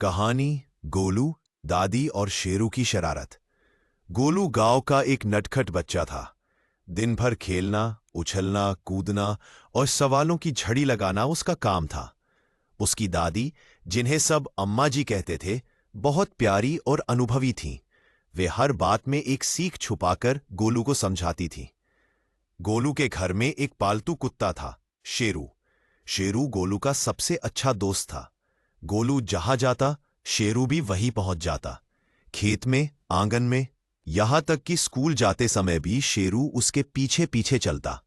कहानी गोलू, दादी और शेरू की शरारत। गोलू गांव का एक नटखट बच्चा था। दिन भर खेलना, उछलना, कूदना और सवालों की झड़ी लगाना उसका काम था। उसकी दादी, जिन्हें सब अम्मा जी कहते थे, बहुत प्यारी और अनुभवी थीं। वे हर बात में एक सीख छुपाकर गोलू को समझाती थीं। गोलू के घर में एक पालतू कुत्ता था, शेरू। शेरू गोलू का सबसे अच्छा दोस्त था। गोलू जहां जाता, शेरू भी वहीं पहुंच जाता। खेत में, आंगन में, यहां तक कि स्कूल जाते समय भी शेरू उसके पीछे पीछे चलता।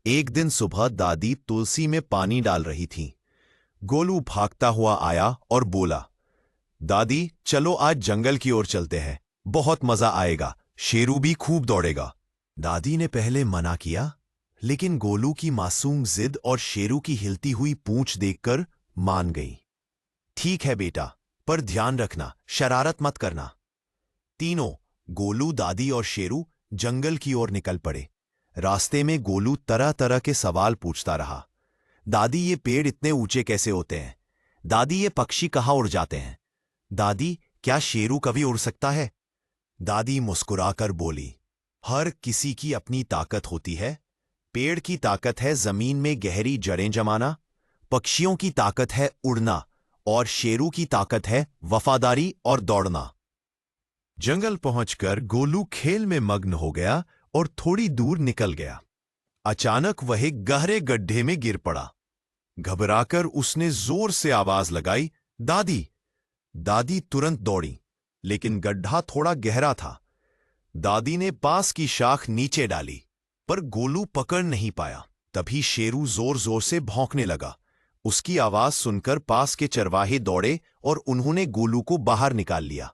एक दिन सुबह दादी तुलसी में पानी डाल रही थीं। गोलू भागता हुआ आया और बोला, दादी चलो आज जंगल की ओर चलते हैं, बहुत मजा आएगा, शेरू भी खूब दौड़ेगा। दादी ने पहले मना किया, लेकिन गोलू की मासूम जिद और शेरू की हिलती हुई पूंछ देखकर मान गई। ठीक है बेटा, पर ध्यान रखना, शरारत मत करना। तीनों, गोलू, दादी और शेरू, जंगल की ओर निकल पड़े। रास्ते में गोलू तरह तरह के सवाल पूछता रहा। दादी ये पेड़ इतने ऊंचे कैसे होते हैं? दादी ये पक्षी कहाँ उड़ जाते हैं? दादी क्या शेरू कभी उड़ सकता है? दादी मुस्कुराकर बोली, हर किसी की अपनी ताकत होती है। पेड़ की ताकत है जमीन में गहरी जड़ें जमाना, पक्षियों की ताकत है उड़ना, और शेरू की ताकत है वफादारी और दौड़ना। जंगल पहुंचकर गोलू खेल में मग्न हो गया और थोड़ी दूर निकल गया। अचानक वह एक गहरे गड्ढे में गिर पड़ा। घबराकर उसने जोर से आवाज लगाई, दादी। दादी तुरंत दौड़ी, लेकिन गड्ढा थोड़ा गहरा था। दादी ने पास की शाख नीचे डाली, पर गोलू पकड़ नहीं पाया। तभी शेरू जोर जोर से भौंकने लगा। उसकी आवाज सुनकर पास के चरवाहे दौड़े और उन्होंने गोलू को बाहर निकाल लिया।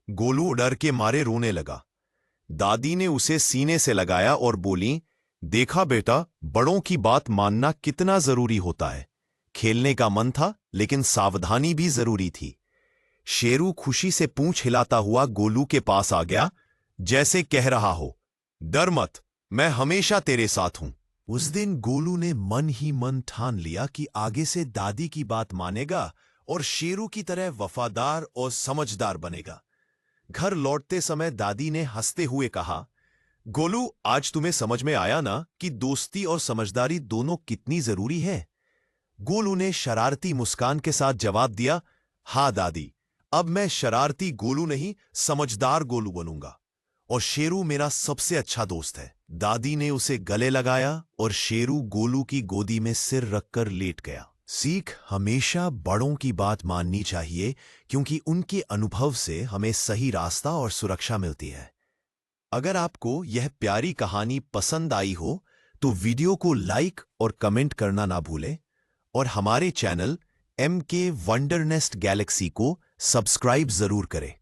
गोलू डर के मारे रोने लगा। दादी ने उसे सीने से लगाया और बोली, देखा बेटा, बड़ों की बात मानना कितना जरूरी होता है। खेलने का मन था, लेकिन सावधानी भी जरूरी थी। शेरू खुशी से पूंछ हिलाता हुआ गोलू के पास आ गया, जैसे कह रहा हो, डर मत, मैं हमेशा तेरे साथ हूं। उस दिन गोलू ने मन ही मन ठान लिया कि आगे से दादी की बात मानेगा और शेरू की तरह वफादार और समझदार बनेगा। घर लौटते समय दादी ने हंसते हुए कहा, गोलू, आज तुम्हें समझ में आया ना कि दोस्ती और समझदारी दोनों कितनी जरूरी है? गोलू ने शरारती मुस्कान के साथ जवाब दिया, हाँ दादी, अब मैं शरारती गोलू नहीं, समझदार गोलू बनूंगा, और शेरू मेरा सबसे अच्छा दोस्त है। दादी ने उसे गले लगाया और शेरू गोलू की गोदी में सिर रखकर लेट गया। सीख, हमेशा बड़ों की बात माननी चाहिए, क्योंकि उनके अनुभव से हमें सही रास्ता और सुरक्षा मिलती है। अगर आपको यह प्यारी कहानी पसंद आई हो तो वीडियो को लाइक और कमेंट करना ना भूलें, और हमारे channel MK wonder nest Galaxy को सब्सक्राइब जरूर करें।